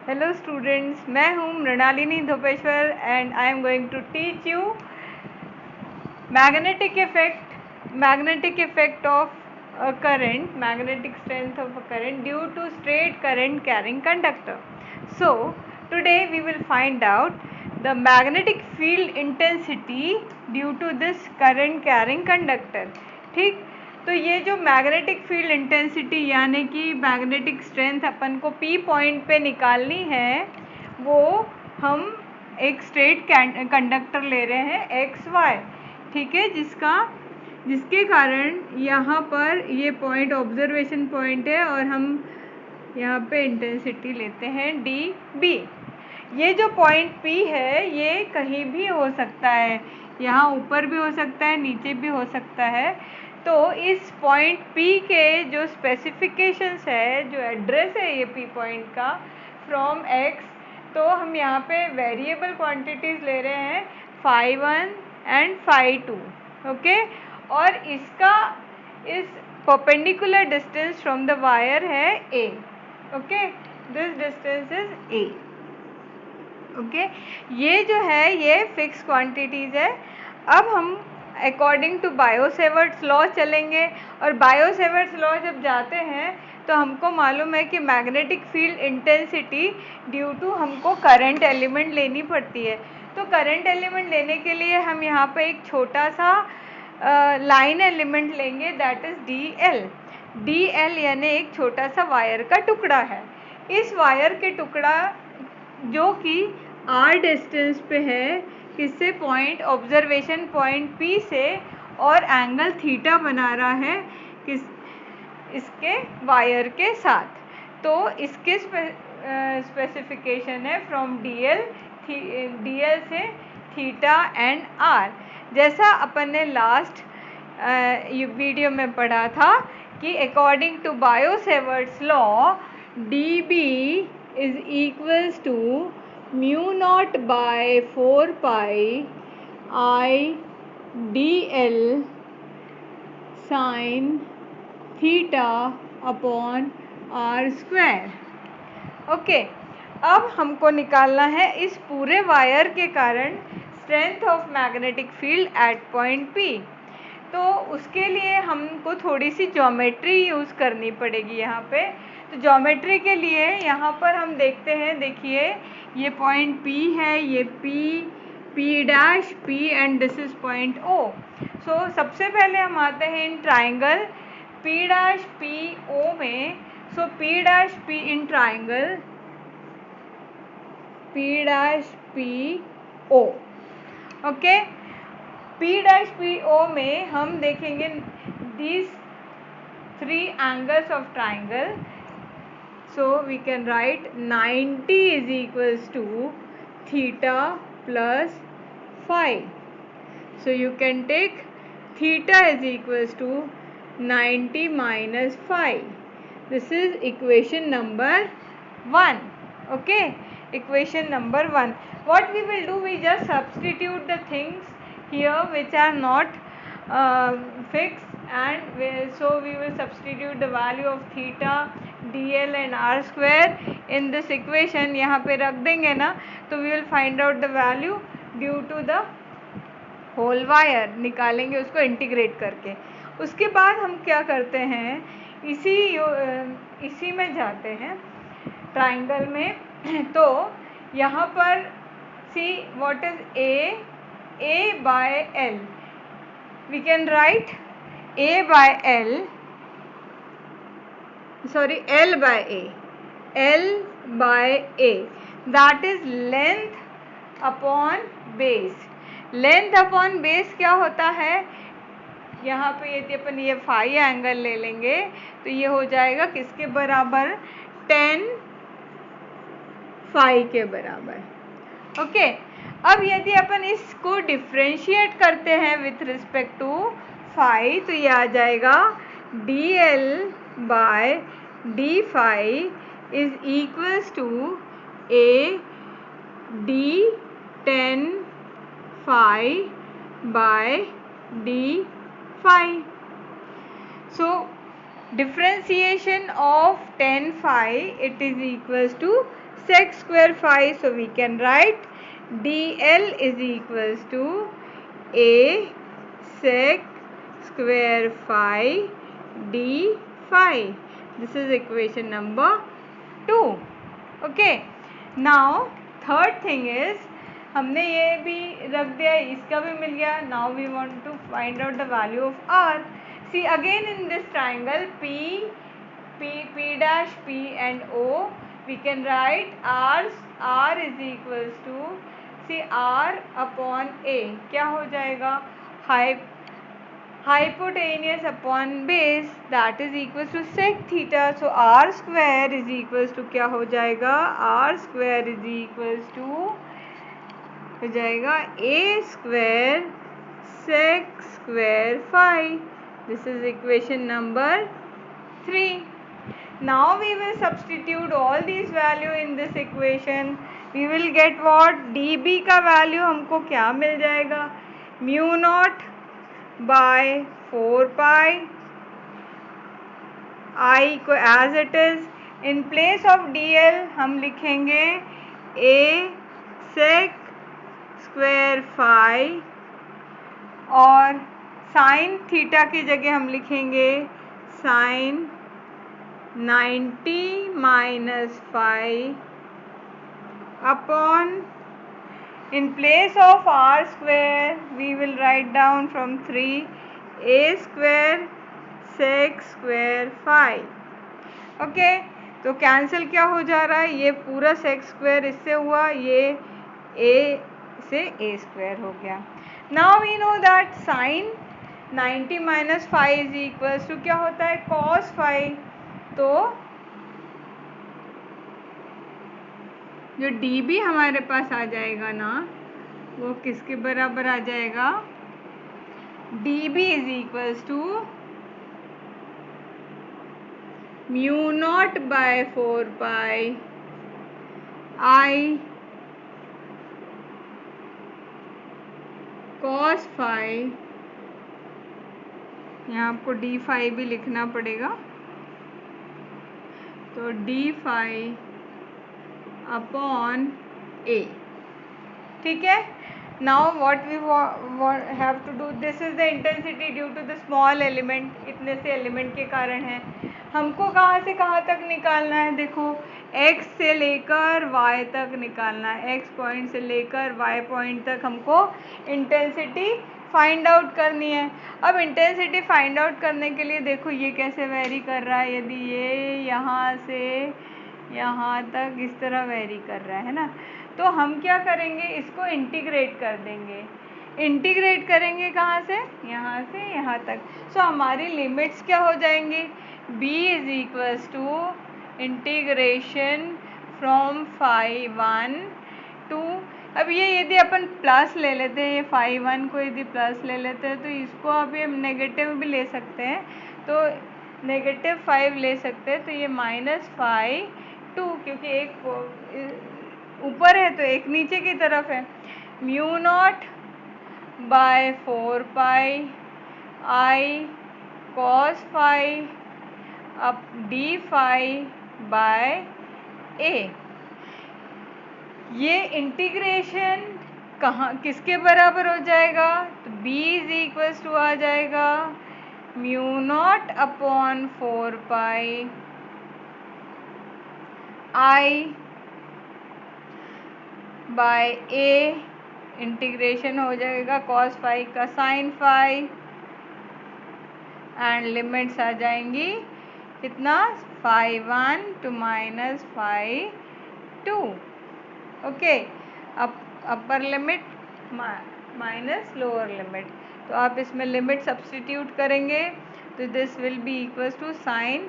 Hello students, मैं हूँ Mrinalini Dhopeshwar and I am going to teach you magnetic effect of a current, magnetic strength of a current due to straight current carrying conductor. So today we will find out the magnetic field intensity due to this current carrying conductor. ठीक, तो ये जो magnetic field intensity यानी कि magnetic strength अपन को P point पे निकालनी है, वो हम एक स्ट्रेट कंडक्टर ले रहे हैं एक्स वाई, ठीक है, जिसके कारण यहाँ पर ये पॉइंट ऑब्जर्वेशन पॉइंट है और हम यहाँ पे इंटेंसिटी लेते हैं डी बी। ये जो पॉइंट पी है ये कहीं भी हो सकता है, यहाँ ऊपर भी हो सकता है, नीचे भी हो सकता है। तो इस पॉइंट पी के जो स्पेसिफिकेशंस है, जो एड्रेस है ये पी पॉइंट का फ्रॉम एक्स, तो हम यहाँ पे वेरिएबल क्वांटिटीज़ ले रहे हैं phi 1 एंड phi 2, ओके। और इसका इस perpendicular distance from the wire है a, okay, this distance is a, okay. ये जो है ये फिक्स क्वांटिटीज़ है। अब हम अकॉर्डिंग टू बायो-सेवर्ट्स लॉ चलेंगे, और बायो-सेवर्ट्स लॉ जब जाते हैं तो हमको मालूम है कि magnetic field intensity due to हमको करंट एलिमेंट लेनी पड़ती है। तो करंट एलिमेंट लेने के लिए हम यहाँ पे एक छोटा सा लाइन एलिमेंट लेंगे, दैट इज़ डी एल यानी एक छोटा सा वायर का टुकड़ा है। इस वायर के टुकड़ा जो कि आर डिस्टेंस पे है, किससे, पॉइंट ऑब्जर्वेशन पॉइंट पी से, और एंगल थीटा बना रहा है इसके वायर के साथ। तो इसके स्पेसिफिकेशन है फ्रॉम डी एल से थीटा एंड आर। जैसा अपन ने लास्ट वीडियो में पढ़ा था कि according to Biot Savart's law D B is equals to mu naught by 4 pi I D L sine theta upon R square, okay. अब हमको निकालना है इस पूरे वायर के कारण strength of magnetic field at point P. तो उसके लिए हमको थोड़ी सी ज्योमेट्री यूज़ करनी पड़ेगी यहाँ पे। तो ज्योमेट्री के लिए यहाँ पर हम देखते हैं, देखिए ये पॉइंट P है, ये P dash P and this is point O। सो सबसे पहले हम आते हैं in triangle P dash P O में। सो P dash P in triangle P dash P O, okay. P dash P O में हम देखेंगे these 3 angles of triangle. So we can write 90 is equals to theta plus phi. So you can take theta is equals to 90 minus phi. This is equation number 1, okay, equation number 1. What we will do, we just substitute the things here which are not fixed, and so we will substitute the value of theta, dl and r square in this equation. यहाँ पे रख देंगे ना, तो we will find out the value due to the whole wire, निकालेंगे उसको integrate करके। उसके बाद हम क्या करते हैं, इसी में जाते हैं ट्राइंगल में। तो यहाँ पर see what is A by L, we can write A by L, sorry L by A, that is length upon base. Length upon base क्या होता है, यहाँ पे यदि अपन ये फाई एंगल ले लेंगे तो ये हो जाएगा किसके बराबर, 10 फाई के बराबर, ओके। अब यदि अपन इसको डिफ्रेंशिएट करते हैं विथ रिस्पेक्ट टू फाई, तो ये आ जाएगा D L by D phi is equals to A D 10 phi by d phi. So differentiation of 10 phi, it is equals to sec square phi. So we can write dl is equals to a sec square phi d phi. This is equation number 2. Okay. Now third thing is, हमने ये भी रख दिया, इसका भी मिल गया. Now we want to find out the value of r. See again in this triangle p dash p and o, we can write r is equals to, see, r upon a क्या हो जाएगा, hypotenuse upon base, that is equals to sec theta. So r square is equals to क्या हो जाएगा, r square is equals to हो जाएगा a square sec square phi. This is equation number 3. Now we will substitute all these value in this equation. We will get what, dB का value हमको क्या मिल जाएगा, mu naught by 4 pi I को as it is. In place of dl हम लिखेंगे a sec square phi, और sin theta की जगह हम लिखेंगे sin 90 minus phi upon, in place of r square we will write down from 3 a square sec square phi. Okay, तो cancel क्या हो जा रहा है, ये पूरा सेक स्क्वायर इससे हुआ, ये a से a स्क्वायर हो गया. Now we know that sine 90 minus five is equals to क्या होता है, कॉस फाइव. तो जो dB हमारे पास आ जाएगा ना, वो किसके बराबर आ जाएगा, dB is equals to mu naught by 4 pi I cos phi. यहाँ आपको d phi भी लिखना पड़ेगा, तो d phi अपॉन a. ठीक है. Now what we have to do, this is the intensity due to the small element. इतने से एलिमेंट के कारण है. हमको कहाँ से कहाँ तक निकालना है, देखो x से लेकर y तक निकालना है. x पॉइंट से लेकर y पॉइंट तक हमको इंटेंसिटी फाइंड आउट करनी है. अब इंटेंसिटी फाइंड आउट करने के लिए देखो ये कैसे वेरी कर रहा है. यदि ये यहाँ से यहाँ तक इस तरह वेरी कर रहा है ना, तो हम क्या करेंगे, इसको इंटीग्रेट कर देंगे. इंटीग्रेट करेंगे कहाँ से यहाँ तक. सो हमारी लिमिट्स क्या हो जाएंगी, b is equals to integration from phi 1 to, अब ये यदि अपन प्लस ले लेते हैं, ये phi 1 को यदि प्लस ले लेते हैं, तो इसको अभी हम नेगेटिव भी ले सकते हैं, तो -5 ले सकते हैं. तो ये -phi 2, क्योंकि एक ऊपर है तो एक नीचे की तरफ है. mu naught by 4 pi I cos phi अब d phi by a. ये इंटीग्रेशन किसके बराबर हो जाएगा, तो b इज इक्वल्स टू आ जाएगा mu naught upon 4 pi I by a. Integration हो जाएगा cos phi का sin phi, एंड लिमिट्स आ जाएंगी कितना, phi 1 टू -phi 2. ओके, अब upper limit minus lower limit, तो आप इसमें लिमिट सब्सटीट्यूट करेंगे, तो this will be equals to sine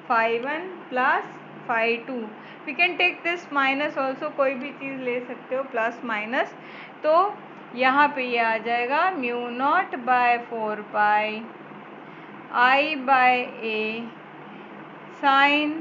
phi 1 plus phi 2. We can take this minus also, कोई भी चीज़ ले सकते हो प्लस माइनस. तो यहाँ पे ये आ जाएगा mu naught by 4 pi I by a sine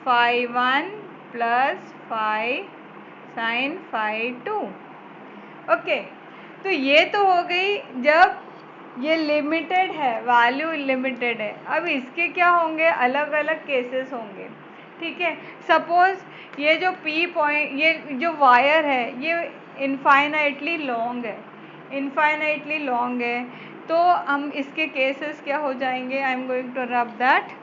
phi 1 plus phi sine phi 2. Okay, तो ये तो हो गई जब ये लिमिटेड है, वैल्यू लिमिटेड है. अब इसके क्या होंगे, अलग अलग केसेस होंगे. ठीक है। सपोज ये जो पी पॉइंट, ये जो वायर है ये इनफाइनाइटली लॉन्ग है, इनफाइनाइटली लॉन्ग है, तो हम इसके केसेस क्या हो जाएंगे, I am going to rub that.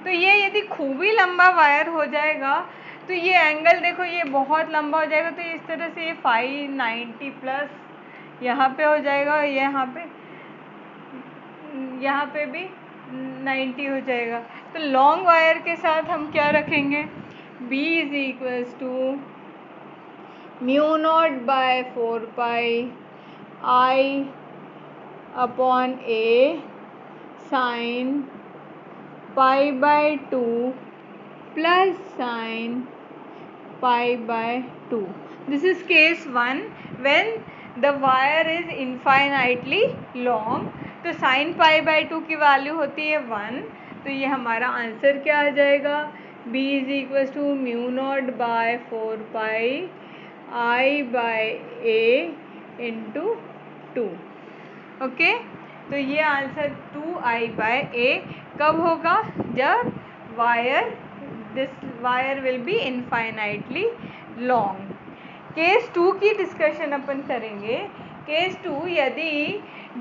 तो ये यदि खूब ही लंबा वायर हो जाएगा तो ये एंगल देखो ये बहुत लंबा हो जाएगा, तो इस तरह से ये 590 प्लस यहाँ पे हो जाएगा, और यहाँ पे भी 90 हो जाएगा। तो लॉन्ग वायर के साथ हम क्या रखेंगे, B is equals to mu naught by 4 pi I upon A sine pi by 2 plus sine pi by 2. This is case 1 when the wire is infinitely long. तो sin pi by 2 की value होती है 1, तो ये हमारा answer क्या आ जाएगा, B is equal to mu naught by 4 pi I by A into 2। Okay, तो ये आंसर 2I बाय A कब होगा, जब wire this wire will be infinitely long। Case 2 की डिस्कशन अपन करेंगे। केस 2, यदि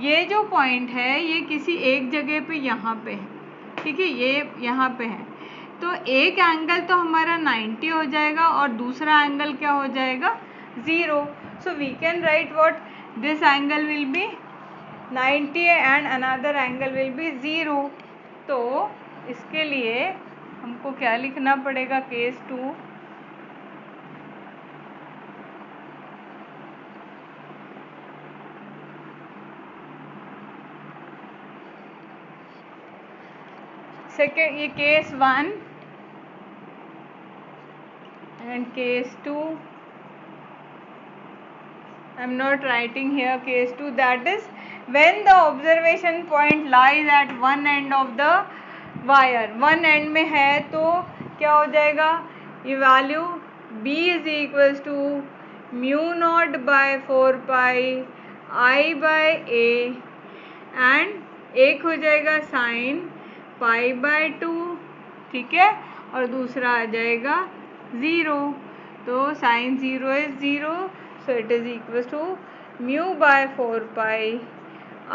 ये जो पॉइंट है ये किसी एक जगह पे यहाँ पे है, ठीक है, ये यहाँ पे है, तो एक एंगल तो हमारा 90 हो जाएगा और दूसरा एंगल क्या हो जाएगा, 0। So we can write what, this angle will be 90 and another angle will be 0। तो इसके लिए हमको क्या लिखना पड़ेगा, केस 2, सेकेंड, ये case 1 and case 2, I am not writing here case 2, that is when the observation point lies at one end of the wire, one end में है तो क्या हो जाएगा, ये value B is equals to mu naught by 4 pi I by A and एक हो जाएगा साइन पाई बाय 2, ठीक है, और दूसरा आ जाएगा 0। तो sine 0 is 0, so it is equal to mu by 4 pi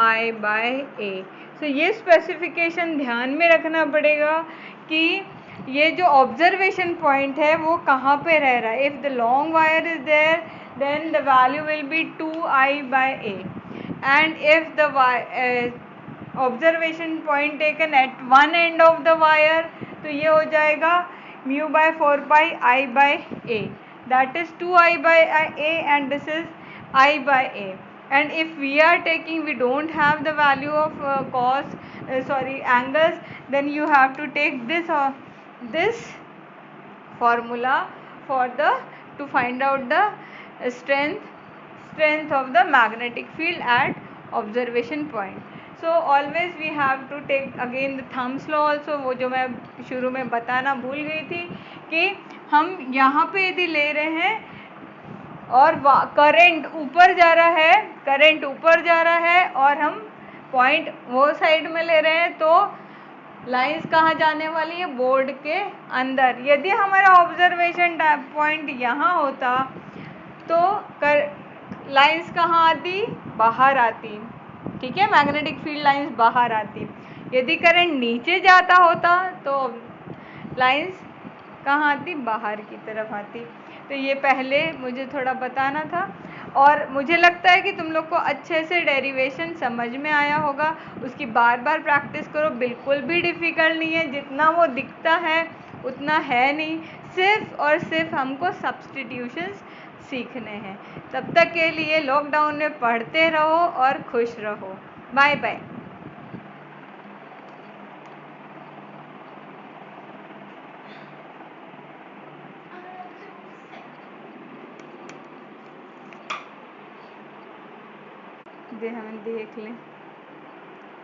I by A। So ये स्पेसिफिकेशन ध्यान में रखना पड़ेगा कि ये जो ऑब्जर्वेशन पॉइंट है वो कहाँ पे रह रहा है। If the long wire is there then the value will be 2I by A, and if the observation point taken at one end of the wire, तो ये हो जाएगा mu by 4 pi I by A, that is 2I by A and this is I by A। And if we are taking, we don't have the value of angles, then you have to take this formula for to find out the strength of the magnetic field at observation point। So always we have to take again the Thumb's law also, वो जो मैं शुरू में बताना भूल गई थी कि हम यहाँ पे यदि ले रहे हैं और करंट ऊपर जा रहा है और हम पॉइंट वो साइड में ले रहे हैं, तो लाइंस कहाँ जाने वाली है, बोर्ड के अंदर। यदि हमारा ऑब्जर्वेशन पॉइंट यहाँ होता तो लाइंस कहाँ आती, बाहर आती, ठीक है, मैग्नेटिक फील्ड लाइंस बाहर आती। यदि करंट नीचे जाता होता तो लाइंस कहाँ आती, बाहर की तरफ आती। तो ये पहले मुझे थोड़ा बताना था, और मुझे लगता है कि तुम लोग को अच्छे से डेरिवेशन समझ में आया होगा। उसकी बार बार प्रैक्टिस करो, बिल्कुल भी डिफ़िकल्ट नहीं है, जितना वो दिखता है उतना है नहीं, सिर्फ और सिर्फ हमको सब्स्टिट्यूशंस सीखने हैं। तब तक के लिए लॉकडाउन में पढ़ते रहो और खुश रहो। Bye bye. हम देख लें।